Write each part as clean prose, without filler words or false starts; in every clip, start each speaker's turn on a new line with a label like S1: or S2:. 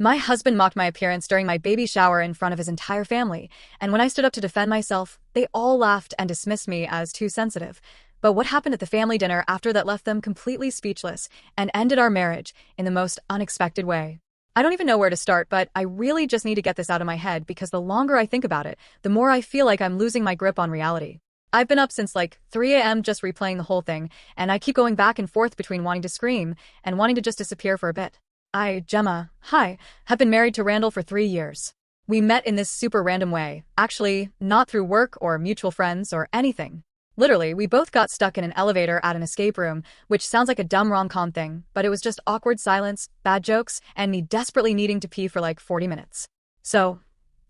S1: My husband mocked my appearance during my baby shower in front of his entire family, and when I stood up to defend myself, they all laughed and dismissed me as too sensitive. But what happened at the family dinner after that left them completely speechless and ended our marriage in the most unexpected way. I don't even know where to start, but I really just need to get this out of my head because the longer I think about it, the more I feel like I'm losing my grip on reality. I've been up since like 3 a.m. just replaying the whole thing, and I keep going back and forth between wanting to scream and wanting to just disappear for a bit. Gemma, hi, have been married to Randall for 3 years. We met in this super random way, actually, not through work or mutual friends or anything. Literally, we both got stuck in an elevator at an escape room, which sounds like a dumb rom-com thing, but it was just awkward silence, bad jokes, and me desperately needing to pee for like 40 minutes. So,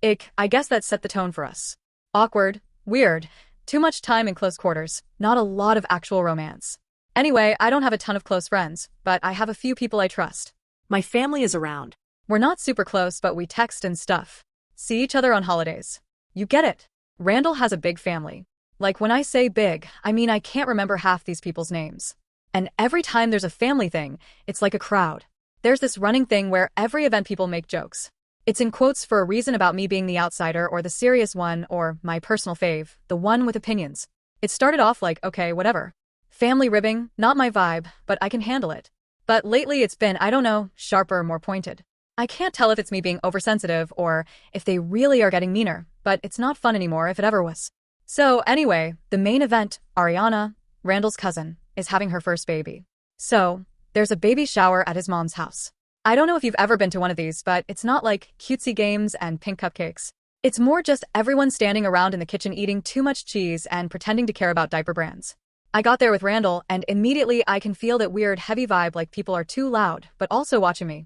S1: I guess that set the tone for us. Awkward, weird, too much time in close quarters, not a lot of actual romance. Anyway, I don't have a ton of close friends, but I have a few people I trust.
S2: My family is around.
S1: We're not super close, but we text and stuff. See each other on holidays. You get it. Randall has a big family. Like when I say big, I mean I can't remember half these people's names. And every time there's a family thing, it's like a crowd. There's this running thing where every event people make jokes. It's in quotes for a reason about me being the outsider or the serious one or my personal fave, the one with opinions. It started off like, okay, whatever. Family ribbing, not my vibe, but I can handle it. But lately it's been, I don't know, sharper, more pointed. I can't tell if it's me being oversensitive or if they really are getting meaner, but it's not fun anymore if it ever was. So anyway, the main event, Ariana, Randall's cousin, is having her first baby. So, there's a baby shower at his mom's house. I don't know if you've ever been to one of these, but it's not like cutesy games and pink cupcakes. It's more just everyone standing around in the kitchen eating too much cheese and pretending to care about diaper brands. I got there with Randall, and immediately I can feel that weird heavy vibe like people are too loud, but also watching me.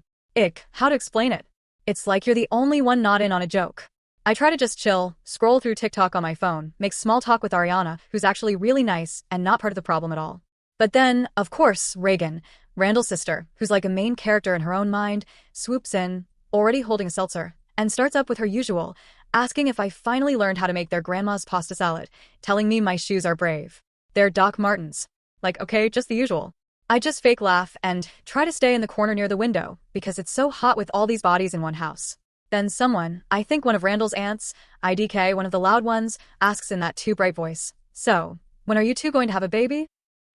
S1: How to explain it? It's like you're the only one not in on a joke. I try to just chill, scroll through TikTok on my phone, make small talk with Ariana, who's actually really nice and not part of the problem at all. But then, of course, Reagan, Randall's sister, who's like a main character in her own mind, swoops in, already holding a seltzer, and starts up with her usual, asking if I finally learned how to make their grandma's pasta salad, telling me my shoes are brave. They're Doc Martens. Like, okay, just the usual. I just fake laugh and try to stay in the corner near the window because it's so hot with all these bodies in one house. Then someone, I think one of Randall's aunts, IDK, one of the loud ones, asks in that too bright voice, "So, when are you two going to have a baby?"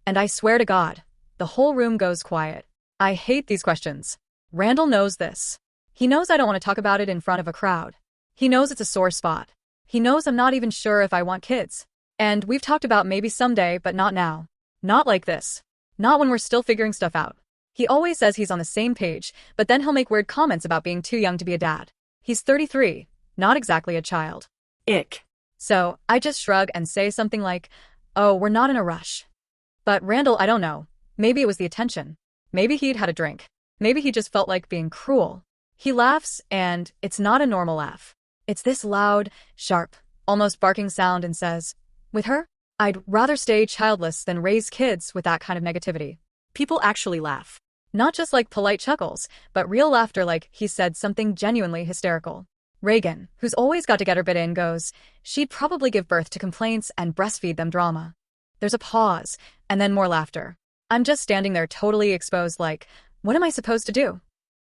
S1: And I swear to God, the whole room goes quiet. I hate these questions. Randall knows this. He knows I don't want to talk about it in front of a crowd. He knows it's a sore spot. He knows I'm not even sure if I want kids. And we've talked about maybe someday, but not now. Not like this. Not when we're still figuring stuff out. He always says he's on the same page, but then he'll make weird comments about being too young to be a dad. He's 33, not exactly a child. So, I just shrug and say something like, oh, we're not in a rush. But Randall, I don't know. Maybe it was the attention. Maybe he'd had a drink. Maybe he just felt like being cruel. He laughs, and it's not a normal laugh. It's this loud, sharp, almost barking sound and says, with her, I'd rather stay childless than raise kids with that kind of negativity.
S2: People actually laugh.
S1: Not just like polite chuckles, but real laughter like he said something genuinely hysterical. Reagan, who's always got to get her bit in, goes, she'd probably give birth to complaints and breastfeed them drama. There's a pause, and then more laughter. I'm just standing there totally exposed like, what am I supposed to do?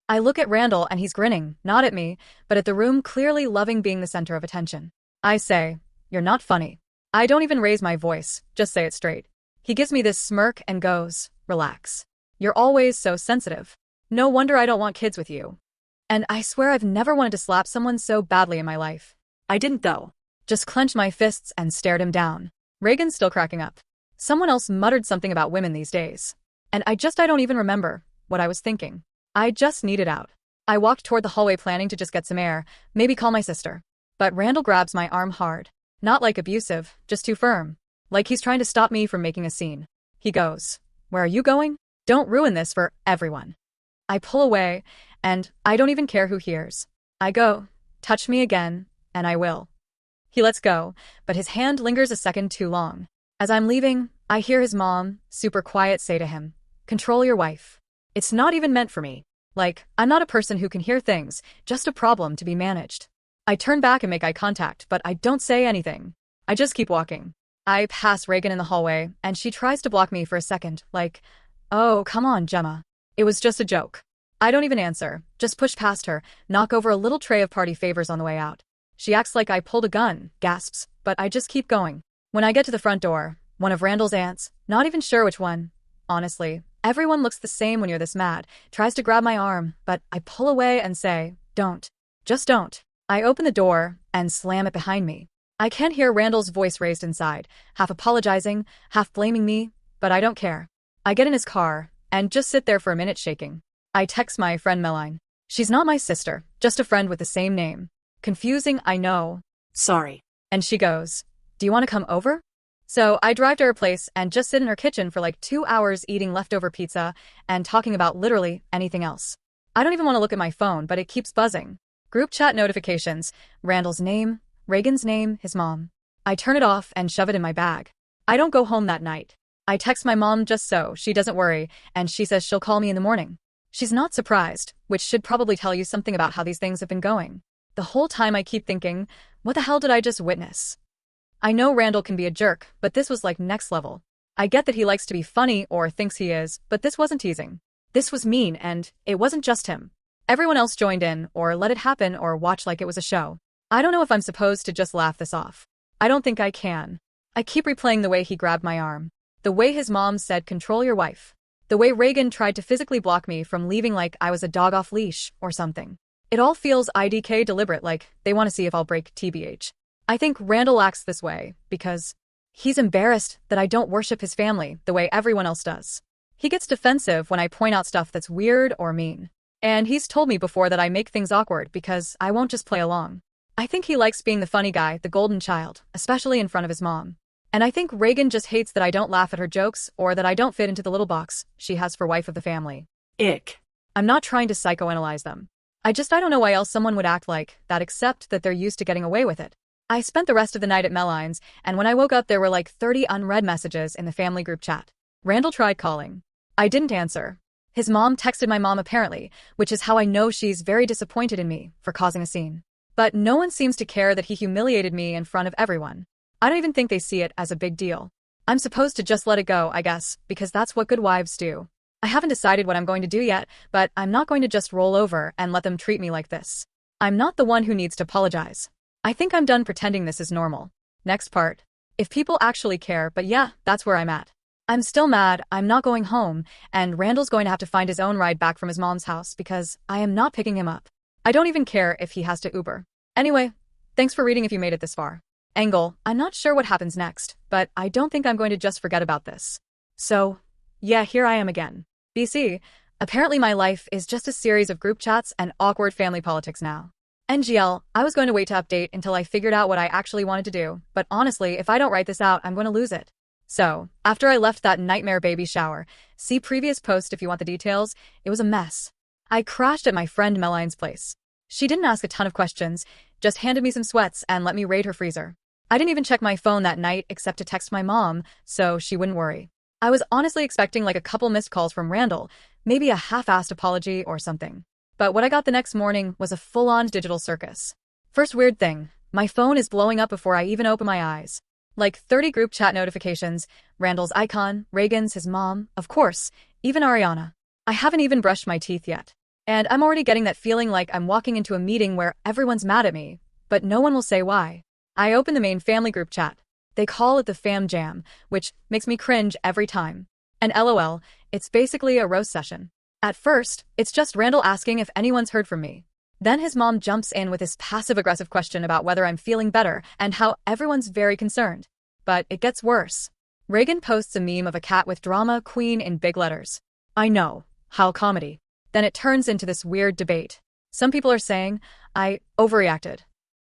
S1: I look at Randall and he's grinning, not at me, but at the room, clearly loving being the center of attention. I say, you're not funny. I don't even raise my voice, just say it straight. He gives me this smirk and goes, relax. You're always so sensitive. No wonder I don't want kids with you. And I swear I've never wanted to slap someone so badly in my life.
S2: I didn't though.
S1: Just clenched my fists and stared him down. Reagan's still cracking up. Someone else muttered something about women these days. And I don't even remember what I was thinking. I just needed out. I walked toward the hallway planning to just get some air, maybe call my sister. But Randall grabs my arm hard. Not like abusive, just too firm. Like he's trying to stop me from making a scene. He goes, where are you going? Don't ruin this for everyone. I pull away, and I don't even care who hears. I go, touch me again, and I will. He lets go, but his hand lingers a second too long. As I'm leaving, I hear his mom, super quiet, say to him, control your wife. It's not even meant for me. Like, I'm not a person who can hear things, just a problem to be managed. I turn back and make eye contact, but I don't say anything. I just keep walking. I pass Reagan in the hallway, and she tries to block me for a second, like, oh, come on, Gemma. It was just a joke. I don't even answer, just push past her, knock over a little tray of party favors on the way out. She acts like I pulled a gun, gasps, but I just keep going. When I get to the front door, one of Randall's aunts, not even sure which one. Honestly, everyone looks the same when you're this mad, tries to grab my arm, but I pull away and say, don't. Just don't. I open the door and slam it behind me. I can't hear Randall's voice raised inside, half apologizing, half blaming me, but I don't care. I get in his car and just sit there for a minute shaking. I text my friend Meline. She's not my sister, just a friend with the same name. Confusing, I know.
S2: Sorry.
S1: And she goes, do you want to come over? So I drive to her place and just sit in her kitchen for like 2 hours eating leftover pizza and talking about literally anything else. I don't even want to look at my phone, but it keeps buzzing. Group chat notifications, Randall's name, Reagan's name, his mom. I turn it off and shove it in my bag. I don't go home that night. I text my mom just so she doesn't worry, and she says she'll call me in the morning. She's not surprised, which should probably tell you something about how these things have been going. The whole time I keep thinking, what the hell did I just witness? I know Randall can be a jerk, but this was like next level. I get that he likes to be funny or thinks he is, but this wasn't teasing. This was mean, and it wasn't just him. Everyone else joined in, or let it happen, or watch like it was a show. I don't know if I'm supposed to just laugh this off. I don't think I can. I keep replaying the way he grabbed my arm. The way his mom said, control your wife. The way Reagan tried to physically block me from leaving like I was a dog off leash or something. It all feels IDK deliberate, like they want to see if I'll break TBH. I think Randall acts this way because he's embarrassed that I don't worship his family the way everyone else does. He gets defensive when I point out stuff that's weird or mean. And he's told me before that I make things awkward because I won't just play along. I think he likes being the funny guy, the golden child, especially in front of his mom. And I think Reagan just hates that I don't laugh at her jokes or that I don't fit into the little box she has for wife of the family.
S2: Ick.
S1: I'm not trying to psychoanalyze them. I don't know why else someone would act like that except that they're used to getting away with it. I spent the rest of the night at Meline's, and when I woke up there were like 30 unread messages in the family group chat. Randall tried calling. I didn't answer. His mom texted my mom apparently, which is how I know she's very disappointed in me for causing a scene. But no one seems to care that he humiliated me in front of everyone. I don't even think they see it as a big deal. I'm supposed to just let it go, I guess, because that's what good wives do. I haven't decided what I'm going to do yet, but I'm not going to just roll over and let them treat me like this. I'm not the one who needs to apologize. I think I'm done pretending this is normal. Next part. If people actually care, but yeah, that's where I'm at. I'm still mad, I'm not going home, and Randall's going to have to find his own ride back from his mom's house because I am not picking him up. I don't even care if he has to Uber. Anyway, thanks for reading if you made it this far. Angle, I'm not sure what happens next, but I don't think I'm going to just forget about this. So, yeah, here I am again. BC, apparently my life is just a series of group chats and awkward family politics now. NGL, I was going to wait to update until I figured out what I actually wanted to do, but honestly, if I don't write this out, I'm going to lose it. So, after I left that nightmare baby shower, see previous post if you want the details, it was a mess. I crashed at my friend Meline's place. She didn't ask a ton of questions, just handed me some sweats and let me raid her freezer. I didn't even check my phone that night except to text my mom, so she wouldn't worry. I was honestly expecting like a couple missed calls from Randall, maybe a half-assed apology or something. But what I got the next morning was a full-on digital circus. First weird thing, my phone is blowing up before I even open my eyes. Like 30 group chat notifications, Randall's icon, Reagan's, his mom, of course, even Ariana. I haven't even brushed my teeth yet. And I'm already getting that feeling like I'm walking into a meeting where everyone's mad at me, but no one will say why. I open the main family group chat. They call it the Fam Jam, which makes me cringe every time. And LOL, it's basically a roast session. At first, it's just Randall asking if anyone's heard from me. Then his mom jumps in with this passive-aggressive question about whether I'm feeling better and how everyone's very concerned. But it gets worse. Reagan posts a meme of a cat with drama queen in big letters. I know, how comedy. Then it turns into this weird debate. Some people are saying, I overreacted.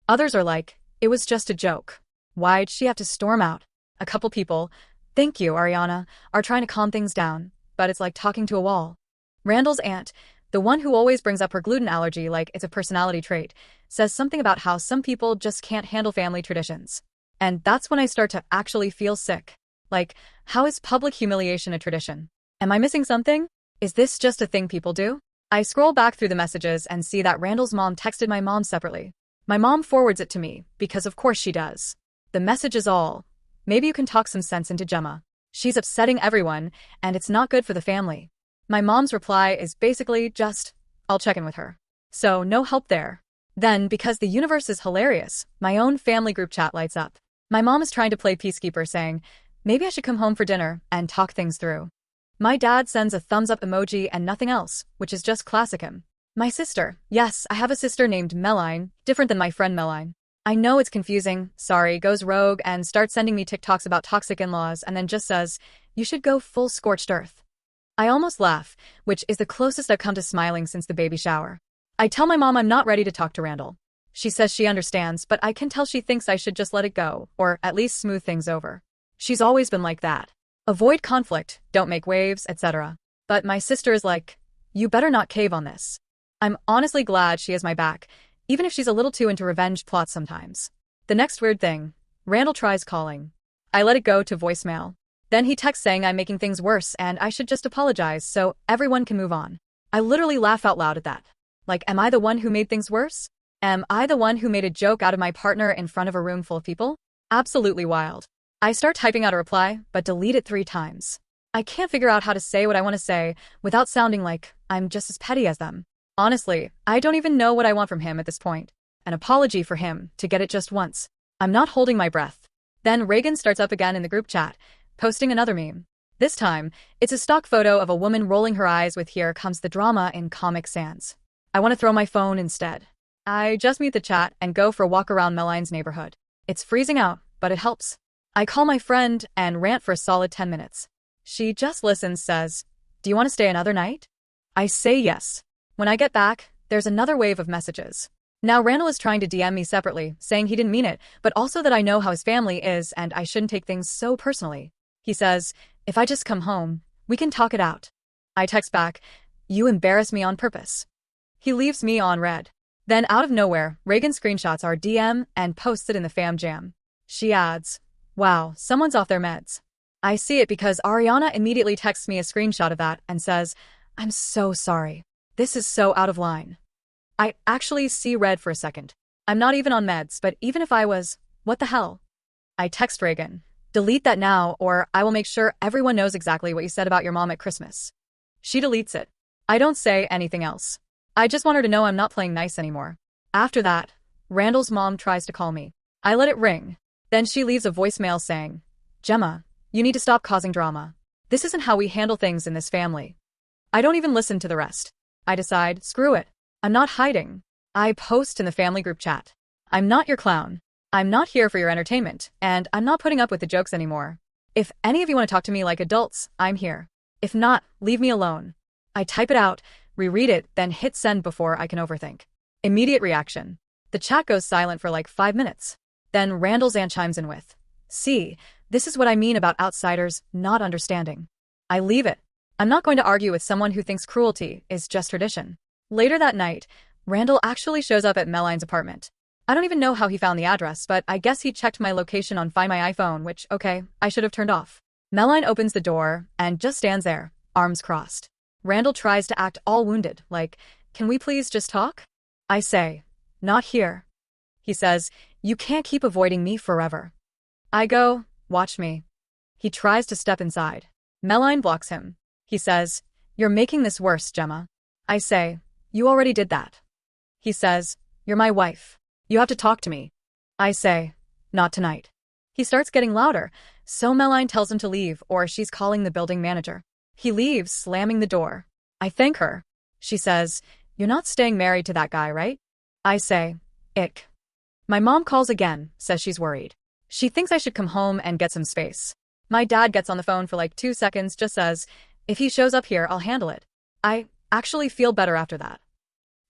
S1: Others are like, it was just a joke. Why'd she have to storm out? A couple people, thank you, Ariana, are trying to calm things down, but it's like talking to a wall. Randall's aunt, the one who always brings up her gluten allergy like it's a personality trait, says something about how some people just can't handle family traditions. And that's when I start to actually feel sick. Like, how is public humiliation a tradition? Am I missing something? Is this just a thing people do? I scroll back through the messages and see that Randall's mom texted my mom separately. My mom forwards it to me, because of course she does. The message is all, maybe you can talk some sense into Gemma. She's upsetting everyone, and it's not good for the family. My mom's reply is basically just, I'll check in with her. So, no help there. Then, because the universe is hilarious, my own family group chat lights up. My mom is trying to play peacekeeper, saying, maybe I should come home for dinner and talk things through. My dad sends a thumbs up emoji and nothing else, which is just classic him. My sister, yes, I have a sister named Meline, different than my friend Meline. I know it's confusing, sorry, goes rogue and starts sending me TikToks about toxic in-laws and then just says, you should go full scorched earth. I almost laugh, which is the closest I've come to smiling since the baby shower. I tell my mom I'm not ready to talk to Randall. She says she understands, but I can tell she thinks I should just let it go, or at least smooth things over. She's always been like that. Avoid conflict, don't make waves, etc. But my sister is like, you better not cave on this. I'm honestly glad she has my back, even if she's a little too into revenge plots sometimes. The next weird thing, Randall tries calling. I let it go to voicemail. Then he texts saying I'm making things worse and I should just apologize so everyone can move on. I literally laugh out loud at that. Like, am I the one who made things worse? Am I the one who made a joke out of my partner in front of a room full of people? Absolutely wild. I start typing out a reply, but delete it 3 times. I can't figure out how to say what I want to say without sounding like I'm just as petty as them. Honestly, I don't even know what I want from him at this point. An apology for him to get it just once. I'm not holding my breath. Then Reagan starts up again in the group chat, posting another meme. This time, it's a stock photo of a woman rolling her eyes with "Here comes the drama" in Comic Sans. I want to throw my phone instead. I just mute the chat and go for a walk around Meline's neighborhood. It's freezing out, but it helps. I call my friend and rant for a solid 10 minutes. She just listens, says, do you want to stay another night? I say yes. When I get back, there's another wave of messages. Now Randall is trying to DM me separately, saying he didn't mean it, but also that I know how his family is and I shouldn't take things so personally. He says, if I just come home, we can talk it out. I text back, you embarrass me on purpose. He leaves me on read. Then out of nowhere, Reagan screenshots our DM and posts it in the fam jam. She adds, wow, someone's off their meds. I see it because Ariana immediately texts me a screenshot of that and says, I'm so sorry. This is so out of line. I actually see red for a second. I'm not even on meds, but even if I was, what the hell? I text Reagan, delete that now or I will make sure everyone knows exactly what you said about your mom at Christmas. She deletes it. I don't say anything else. I just want her to know I'm not playing nice anymore. After that, Randall's mom tries to call me. I let it ring. Then she leaves a voicemail saying, Gemma, you need to stop causing drama. This isn't how we handle things in this family. I don't even listen to the rest. I decide, screw it. I'm not hiding. I post in the family group chat. I'm not your clown. I'm not here for your entertainment, and I'm not putting up with the jokes anymore. If any of you want to talk to me like adults, I'm here. If not, leave me alone. I type it out, reread it, then hit send before I can overthink. Immediate reaction. The chat goes silent for like 5 minutes. Then Randall's aunt chimes in with, see, this is what I mean about outsiders not understanding. I leave it. I'm not going to argue with someone who thinks cruelty is just tradition. Later that night, Randall actually shows up at Meline's apartment. I don't even know how he found the address, but I guess he checked my location on Find My iPhone, which, okay, I should have turned off. Meline opens the door and just stands there, arms crossed. Randall tries to act all wounded, like, can we please just talk? I say, not here. He says, you can't keep avoiding me forever. I go, watch me. He tries to step inside. Meline blocks him. He says, you're making this worse, Gemma. I say, you already did that. He says, you're my wife. You have to talk to me. I say, not tonight. He starts getting louder, so Meline tells him to leave or she's calling the building manager. He leaves, slamming the door. I thank her. She says, you're not staying married to that guy, right? I say, ick. My mom calls again, says she's worried. She thinks I should come home and get some space. My dad gets on the phone for like 2 seconds, just says, if he shows up here, I'll handle it. I actually feel better after that.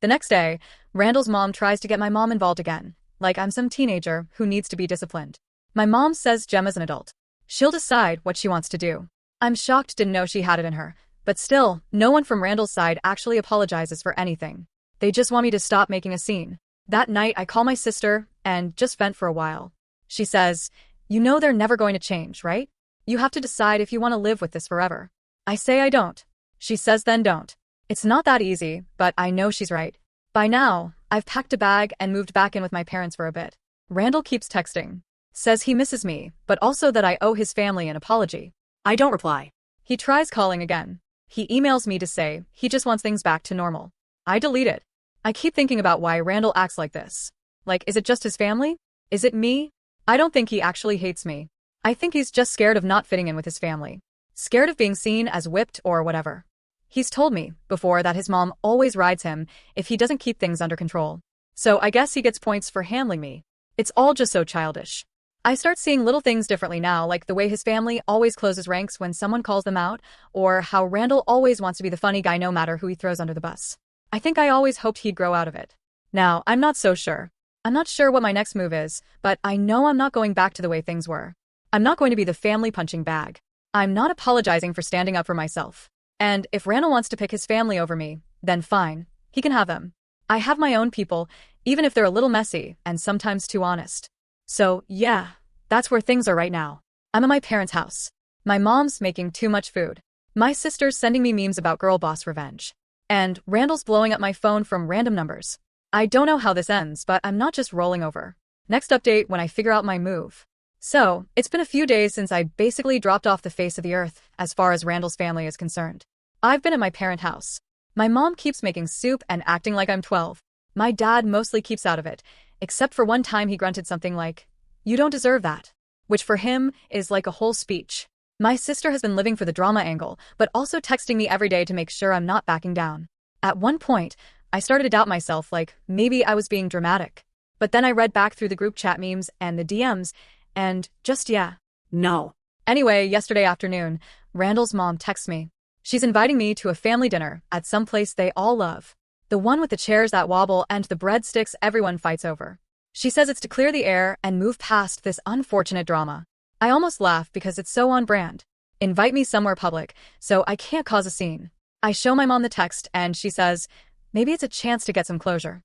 S1: The next day, Randall's mom tries to get my mom involved again, like I'm some teenager who needs to be disciplined. My mom says Gemma's an adult. She'll decide what she wants to do. I'm shocked, didn't know she had it in her. But still, no one from Randall's side actually apologizes for anything. They just want me to stop making a scene. That night, I call my sister and just vent for a while. She says, you know they're never going to change, right? You have to decide if you want to live with this forever. I say I don't. She says then don't. It's not that easy, but I know she's right. By now, I've packed a bag and moved back in with my parents for a bit. Randall keeps texting. Says he misses me, but also that I owe his family an apology.
S2: I don't reply.
S1: He tries calling again. He emails me to say he just wants things back to normal. I delete it. I keep thinking about why Randall acts like this. Like, is it just his family? Is it me? I don't think he actually hates me. I think he's just scared of not fitting in with his family. Scared of being seen as whipped or whatever. He's told me before that his mom always rides him if he doesn't keep things under control. So I guess he gets points for handling me. It's all just so childish. I start seeing little things differently now, like the way his family always closes ranks when someone calls them out, or how Randall always wants to be the funny guy no matter who he throws under the bus. I think I always hoped he'd grow out of it. Now, I'm not so sure. I'm not sure what my next move is, but I know I'm not going back to the way things were. I'm not going to be the family punching bag. I'm not apologizing for standing up for myself. And if Randall wants to pick his family over me, then fine. He can have them. I have my own people, even if they're a little messy and sometimes too honest. So, yeah, that's where things are right now. I'm at my parents' house. My mom's making too much food. My sister's sending me memes about girl boss revenge. And Randall's blowing up my phone from random numbers. I don't know how this ends, but I'm not just rolling over. Next update when I figure out my move. So, it's been a few days since I basically dropped off the face of the earth as far as Randall's family is concerned. I've been at my parent house. My mom keeps making soup and acting like I'm 12. My dad mostly keeps out of it, except for one time he grunted something like, "You don't deserve that," which for him is like a whole speech. My sister has been living for the drama angle, but also texting me every day to make sure I'm not backing down. At one point, I started to doubt myself, like maybe I was being dramatic. But then I read back through the group chat memes and the DMs, and just yeah.
S2: No.
S1: Anyway, yesterday afternoon, Randall's mom texts me. She's inviting me to a family dinner at some place they all love. The one with the chairs that wobble and the breadsticks everyone fights over. She says it's to clear the air and move past this unfortunate drama. I almost laugh because it's so on brand. Invite me somewhere public, so I can't cause a scene. I show my mom the text and she says, maybe it's a chance to get some closure.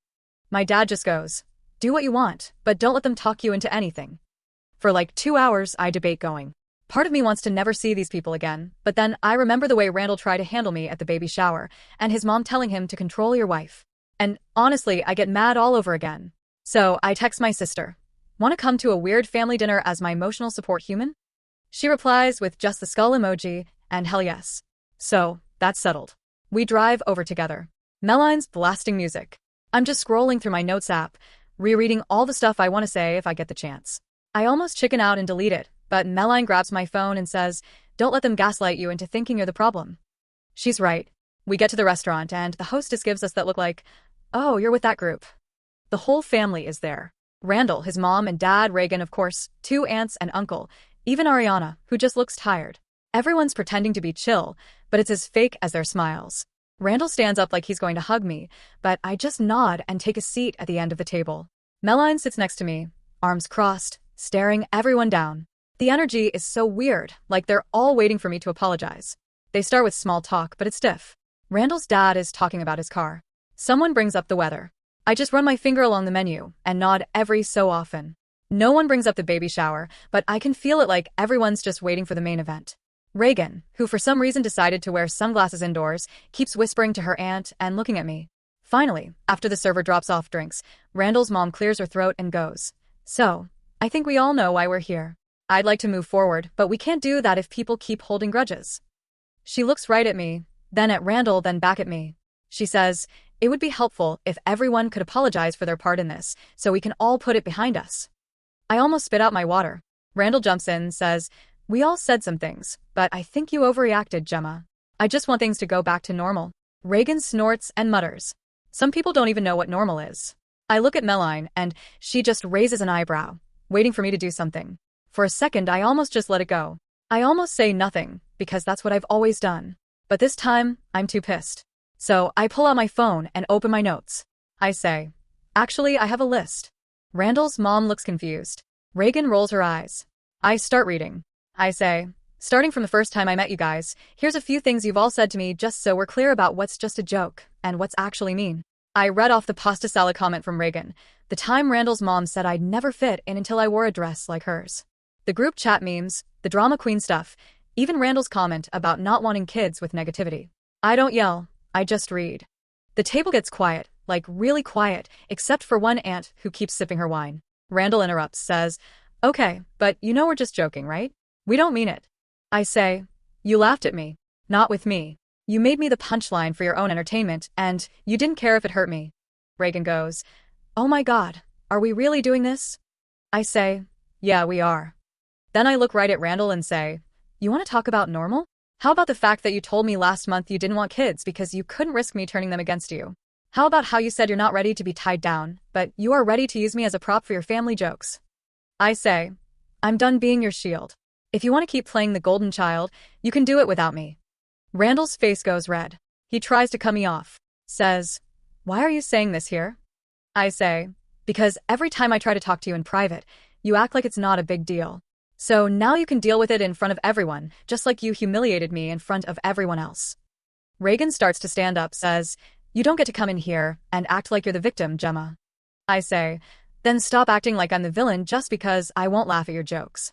S1: My dad just goes, do what you want, but don't let them talk you into anything. For like 2 hours, I debate going. Part of me wants to never see these people again, but then I remember the way Randall tried to handle me at the baby shower, and his mom telling him to control your wife. And honestly, I get mad all over again. So I text my sister. Want to come to a weird family dinner as my emotional support human? She replies with just the skull emoji, and hell yes. So, that's settled. We drive over together. Meline's blasting music. I'm just scrolling through my notes app, rereading all the stuff I want to say if I get the chance. I almost chicken out and delete it, but Meline grabs my phone and says, don't let them gaslight you into thinking you're the problem. She's right. We get to the restaurant and the hostess gives us that look like, oh, you're with that group. The whole family is there. Randall, his mom and dad, Reagan, of course, 2 aunts and uncle, even Ariana, who just looks tired. Everyone's pretending to be chill, but it's as fake as their smiles. Randall stands up like he's going to hug me, but I just nod and take a seat at the end of the table. Meline sits next to me, arms crossed, staring everyone down. The energy is so weird, like they're all waiting for me to apologize. They start with small talk, but it's stiff. Randall's dad is talking about his car. Someone brings up the weather. I just run my finger along the menu and nod every so often. No one brings up the baby shower, but I can feel it like everyone's just waiting for the main event. Reagan, who for some reason decided to wear sunglasses indoors, keeps whispering to her aunt and looking at me. Finally, after the server drops off drinks, Randall's mom clears her throat and goes, so, I think we all know why we're here. I'd like to move forward, but we can't do that if people keep holding grudges. She looks right at me, then at Randall, then back at me. She says, it would be helpful if everyone could apologize for their part in this, so we can all put it behind us. I almost spit out my water. Randall jumps in, says, we all said some things, but I think you overreacted, Gemma. I just want things to go back to normal. Reagan snorts and mutters. Some people don't even know what normal is. I look at Meline, and she just raises an eyebrow, waiting for me to do something. For a second, I almost just let it go. I almost say nothing, because that's what I've always done. But this time, I'm too pissed. So I pull out my phone and open my notes. I say, actually, I have a list. Randall's mom looks confused. Reagan rolls her eyes. I start reading. I say, starting from the first time I met you guys, here's a few things you've all said to me just so we're clear about what's just a joke and what's actually mean. I read off the pasta salad comment from Reagan, the time Randall's mom said I'd never fit in until I wore a dress like hers. The group chat memes, the drama queen stuff, even Randall's comment about not wanting kids with negativity. I don't yell, I just read. The table gets quiet, like really quiet, except for one aunt who keeps sipping her wine. Randall interrupts, says, okay, but you know we're just joking, right? We don't mean it. I say, you laughed at me. Not with me. You made me the punchline for your own entertainment, and you didn't care if it hurt me. Reagan goes, "Oh my God, are we really doing this?" I say, "Yeah, we are." Then I look right at Randall and say, "You want to talk about normal? How about the fact that you told me last month you didn't want kids because you couldn't risk me turning them against you? How about how you said you're not ready to be tied down, but you are ready to use me as a prop for your family jokes?" I say, "I'm done being your shield. If you want to keep playing the golden child, you can do it without me." Randall's face goes red. He tries to cut me off. Says, "Why are you saying this here?" I say, "Because every time I try to talk to you in private, you act like it's not a big deal. So now you can deal with it in front of everyone, just like you humiliated me in front of everyone else." Reagan starts to stand up, says, "You don't get to come in here and act like you're the victim, Gemma." I say, "Then stop acting like I'm the villain just because I won't laugh at your jokes."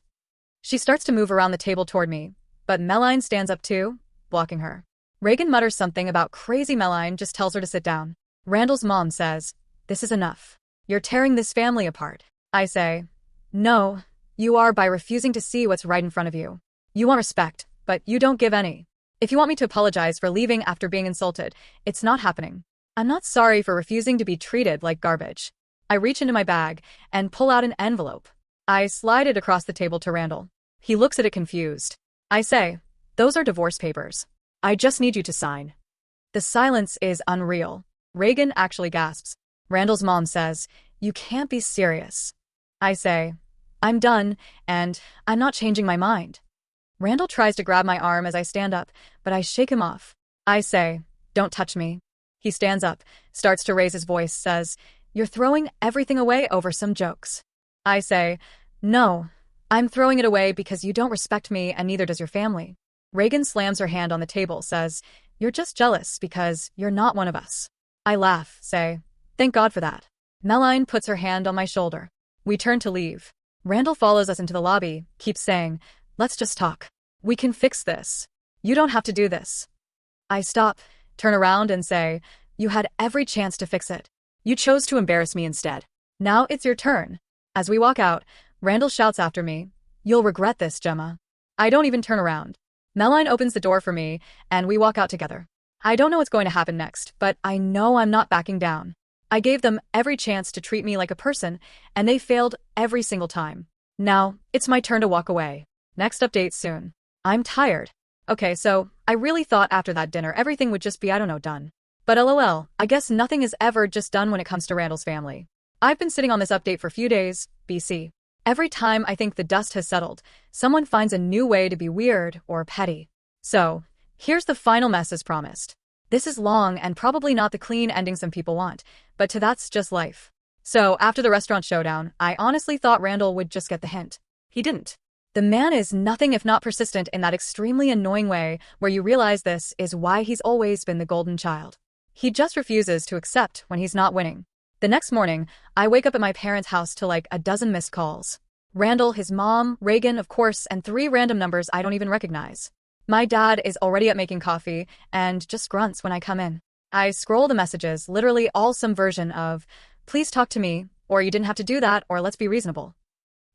S1: She starts to move around the table toward me, but Meline stands up too, blocking her. Reagan mutters something about crazy. Meline just tells her to sit down. Randall's mom says, "This is enough. You're tearing this family apart." I say, "No, you are by refusing to see what's right in front of you. You want respect, but you don't give any. If you want me to apologize for leaving after being insulted, it's not happening. I'm not sorry for refusing to be treated like garbage." I reach into my bag and pull out an envelope. I slide it across the table to Randall. He looks at it confused. I say, "Those are divorce papers. I just need you to sign." The silence is unreal. Reagan actually gasps. Randall's mom says, "You can't be serious." I say, "I'm done, and I'm not changing my mind." Randall tries to grab my arm as I stand up, but I shake him off. I say, "Don't touch me." He stands up, starts to raise his voice, says, "You're throwing everything away over some jokes." I say, "No, I'm throwing it away because you don't respect me and neither does your family." Reagan slams her hand on the table, says, "You're just jealous because you're not one of us." I laugh, say, "Thank God for that." Meline puts her hand on my shoulder. We turn to leave. Randall follows us into the lobby, keeps saying, "Let's just talk. We can fix this. You don't have to do this." I stop, turn around and say, "You had every chance to fix it. You chose to embarrass me instead. Now it's your turn." As we walk out, Randall shouts after me, "You'll regret this, Gemma." I don't even turn around. Meline opens the door for me, and we walk out together. I don't know what's going to happen next, but I know I'm not backing down. I gave them every chance to treat me like a person, and they failed every single time. Now, it's my turn to walk away. Next update soon. I'm tired. Okay, so I really thought after that dinner everything would just be, I don't know, done. But lol, I guess nothing is ever just done when it comes to Randall's family. I've been sitting on this update for a few days, BC. Every time I think the dust has settled, someone finds a new way to be weird or petty. So, here's the final mess as promised. This is long and probably not the clean ending some people want, but that's just life. So, after the restaurant showdown, I honestly thought Randall would just get the hint. He didn't. The man is nothing if not persistent in that extremely annoying way where you realize this is why he's always been the golden child. He just refuses to accept when he's not winning. The next morning, I wake up at my parents' house to like a dozen missed calls. Randall, his mom, Reagan, of course, and 3 random numbers I don't even recognize. My dad is already up making coffee and just grunts when I come in. I scroll the messages, literally all some version of, "Please talk to me," or "You didn't have to do that," or "Let's be reasonable."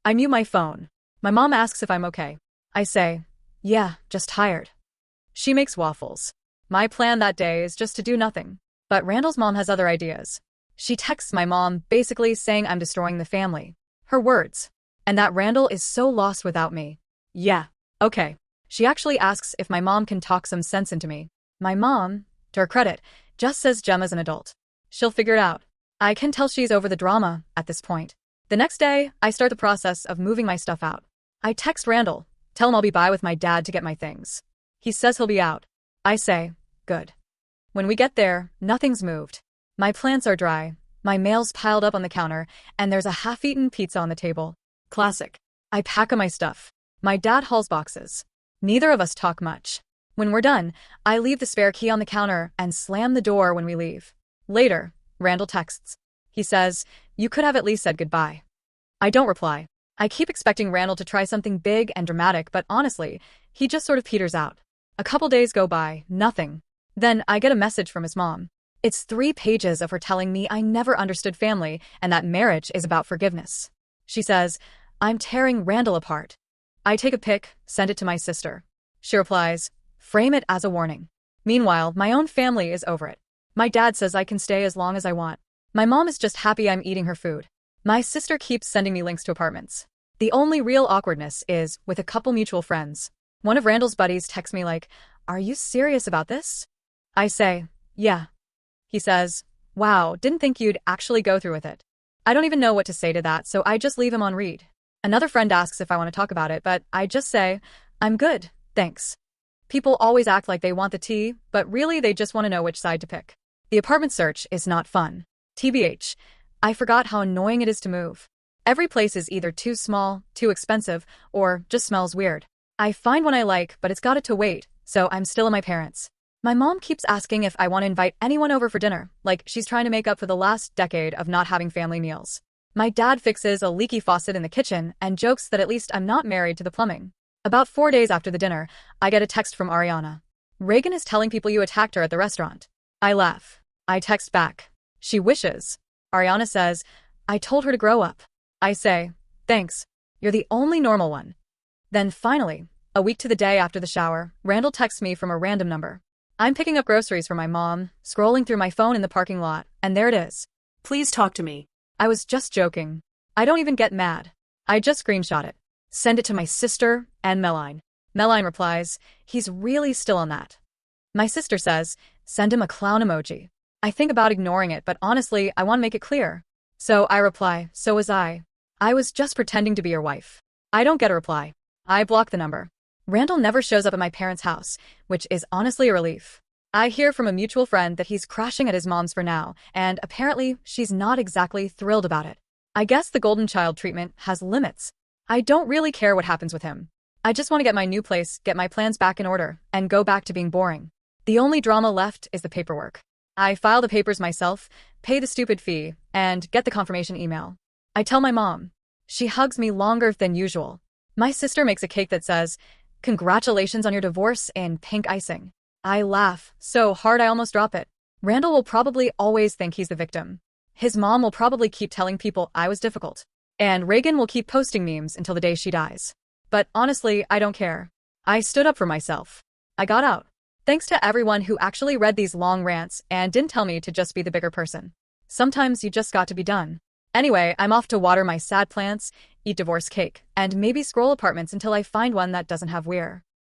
S1: I mute my phone. My mom asks if I'm okay. I say, "Yeah, just tired." She makes waffles. My plan that day is just to do nothing. But Randall's mom has other ideas. She texts my mom, basically saying I'm destroying the family. Her words. And that Randall is so lost without me. Yeah, okay. She actually asks if my mom can talk some sense into me. My mom, to her credit, just says Gemma's an adult. She'll figure it out. I can tell she's over the drama at this point. The next day, I start the process of moving my stuff out. I text Randall, tell him I'll be by with my dad to get my things. He says he'll be out. I say, good. When we get there, nothing's moved. My plants are dry, my mail's piled up on the counter, and there's a half-eaten pizza on the table. Classic. I pack up my stuff. My dad hauls boxes. Neither of us talk much. When we're done, I leave the spare key on the counter and slam the door when we leave. Later, Randall texts. He says, "You could have at least said goodbye." I don't reply. I keep expecting Randall to try something big and dramatic, but honestly, he just sort of peters out. A couple days go by, nothing. Then I get a message from his mom. It's 3 pages of her telling me I never understood family and that marriage is about forgiveness. She says, "I'm tearing Randall apart." I take a pic, send it to my sister. She replies, "Frame it as a warning." Meanwhile, my own family is over it. My dad says I can stay as long as I want. My mom is just happy I'm eating her food. My sister keeps sending me links to apartments. The only real awkwardness is with a couple mutual friends. One of Randall's buddies texts me like, "Are you serious about this?" I say, "Yeah." He says, "Wow, didn't think you'd actually go through with it." I don't even know what to say to that, so I just leave him on read. Another friend asks if I want to talk about it, but I just say, "I'm good, thanks." People always act like they want the tea, but really they just want to know which side to pick. The apartment search is not fun. TBH, I forgot how annoying it is to move. Every place is either too small, too expensive, or just smells weird. I find one I like, but it's got it to wait, so I'm still at my parents'. My mom keeps asking if I want to invite anyone over for dinner, like she's trying to make up for the last decade of not having family meals. My dad fixes a leaky faucet in the kitchen and jokes that at least I'm not married to the plumbing. About 4 days after the dinner, I get a text from Ariana. "Reagan is telling people you attacked her at the restaurant." I laugh. I text back. "She wishes." Ariana says, "I told her to grow up." I say, "Thanks. You're the only normal one." Then finally, a week to the day after the shower, Randall texts me from a random number. I'm picking up groceries for my mom, scrolling through my phone in the parking lot, and there it is.
S2: Please talk to me.
S1: I was just joking. I don't even get mad. I just screenshot it. Send it to my sister and Meline. Meline replies, "He's really still on that." My sister says, "Send him a clown emoji." I think about ignoring it, but honestly, I want to make it clear. So I reply, "So was I. I was just pretending to be your wife." I don't get a reply. I block the number. Randall never shows up at my parents' house, which is honestly a relief. I hear from a mutual friend that he's crashing at his mom's for now, and apparently she's not exactly thrilled about it. I guess the golden child treatment has limits. I don't really care what happens with him. I just want to get my new place, get my plans back in order, and go back to being boring. The only drama left is the paperwork. I file the papers myself, pay the stupid fee, and get the confirmation email. I tell my mom. She hugs me longer than usual. My sister makes a cake that says, "Congratulations on your divorce," in pink icing. I laugh so hard I almost drop it. Randall will probably always think he's the victim. His mom will probably keep telling people I was difficult. And Reagan will keep posting memes until the day she dies. But honestly, I don't care. I stood up for myself. I got out. Thanks to everyone who actually read these long rants and didn't tell me to just be the bigger person. Sometimes you just got to be done. Anyway, I'm off to water my sad plants, eat divorce cake, and maybe scroll apartments until I find one that doesn't have weir.